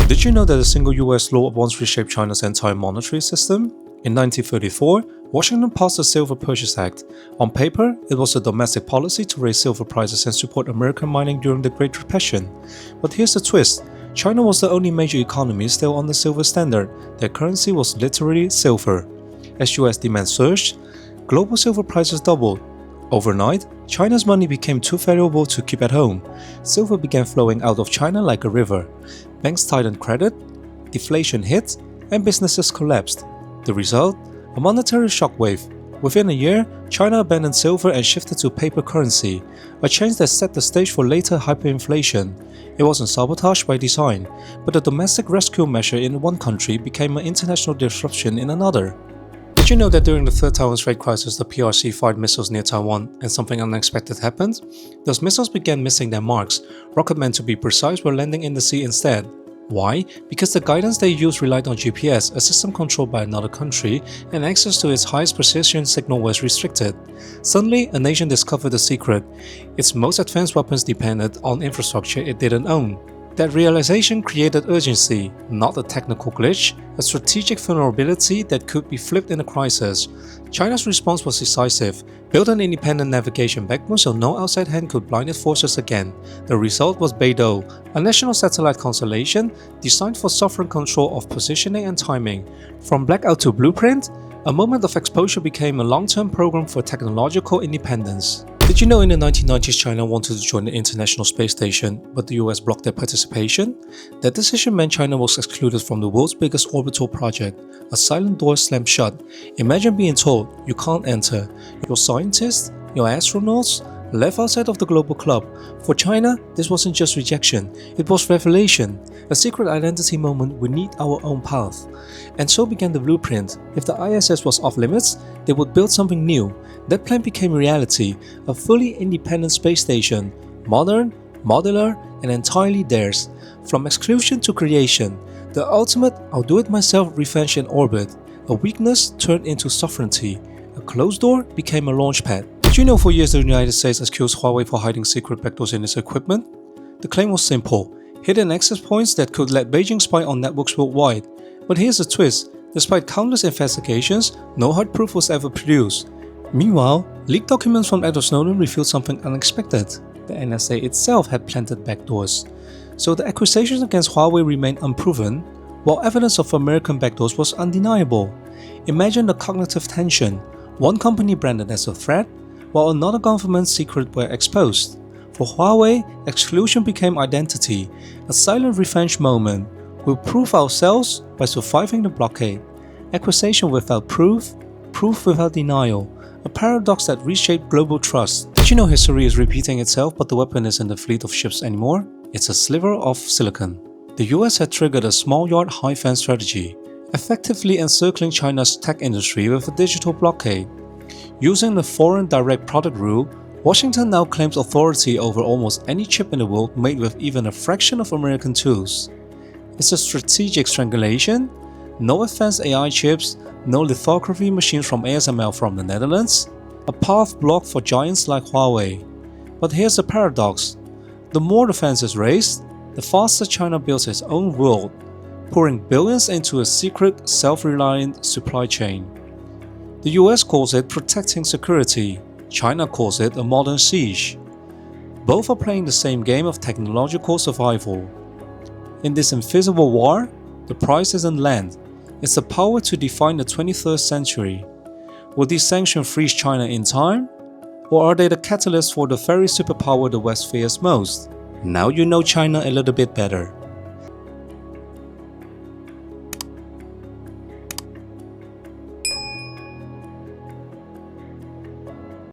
Did you know that a single US law once reshaped China's entire monetary system? In 1934, Washington passed the Silver Purchase Act. On paper, it was a domestic policy to raise silver prices and support American mining during the Great Depression. But here's the twist. China was the only major economy still on the silver standard. Their currency was literally silver. As US demand surged, global silver prices doubled. Overnight, China's money became too valuable to keep at home. Silver began flowing out of China like a river. Banks tightened credit, deflation hit, and businesses collapsed. The result? A monetary shockwave. Within a year, China abandoned silver and shifted to paper currency, a change that set the stage for later hyperinflation. It wasn't sabotage by design, but a domestic rescue measure in one country became an international disruption in another. Did you know that during the Third Taiwan Strait crisis, the PRC fired missiles near Taiwan and something unexpected happened? Those missiles began missing their marks. Rocketmen, to be precise, were landing in the sea instead. Why? Because the guidance they used relied on GPS, a system controlled by another country, and access to its highest precision signal was restricted. Suddenly, a nation discovered the secret. Its most advanced weapons depended on infrastructure it didn't own. That realization created urgency, not a technical glitch, a strategic vulnerability that could be flipped in a crisis. China's response was decisive. Build an independent navigation backbone so no outside hand could blind its forces again. The result was BeiDou, a national satellite constellation designed for sovereign control of positioning and timing. From blackout to blueprint, a moment of exposure became a long-term program for technological independence. Did you know in the 1990s China wanted to join the International Space Station, but the US blocked their participation? That decision meant China was excluded from the world's biggest orbital project. A silent door slammed shut. Imagine being told you can't enter. Your scientists, your astronauts, left outside of the global club. For China, this wasn't just rejection, it was revelation, a secret identity moment. We need our own path. And so began the blueprint. If the ISS was off limits, they would build something new. That plan became reality, a fully independent space station, modern, modular, and entirely theirs. From exclusion to creation, the ultimate I'll-do-it-myself revenge in orbit. A weakness turned into sovereignty. A closed door became a launchpad. Did you know for years the United States accused Huawei for hiding secret backdoors in its equipment? The claim was simple: hidden access points that could let Beijing spy on networks worldwide. But here's the twist: despite countless investigations, no hard proof was ever produced. Meanwhile, leaked documents from Edward Snowden revealed something unexpected. The NSA itself had planted backdoors. So the accusations against Huawei remained unproven, while evidence of American backdoors was undeniable. Imagine the cognitive tension: one company branded as a threat, while another government's secrets were exposed. For Huawei, exclusion became identity, a silent revenge moment. We'll prove ourselves by surviving the blockade. Accusation without proof, proof without denial. A paradox that reshaped global trust. Did you know history is repeating itself, but the weapon isn't a fleet of ships anymore? It's a sliver of silicon. The US had triggered a small yard high fence strategy, effectively encircling China's tech industry with a digital blockade. Using the foreign direct product rule, Washington now claims authority over almost any chip in the world made with even a fraction of American tools. It's a strategic strangulation. No advanced AI chips, no lithography machines from ASML from the Netherlands, a path blocked for giants like Huawei. But here's the paradox: the more the fence is raised, the faster China builds its own world, pouring billions into a secret, self-reliant supply chain. The US calls it protecting security, China calls it a modern siege. Both are playing the same game of technological survival. In this invisible war, the prize isn't land, it's the power to define the 23rd century. Will these sanctions freeze China in time? Or are they the catalyst for the very superpower the West fears most? Now you know China a little bit better.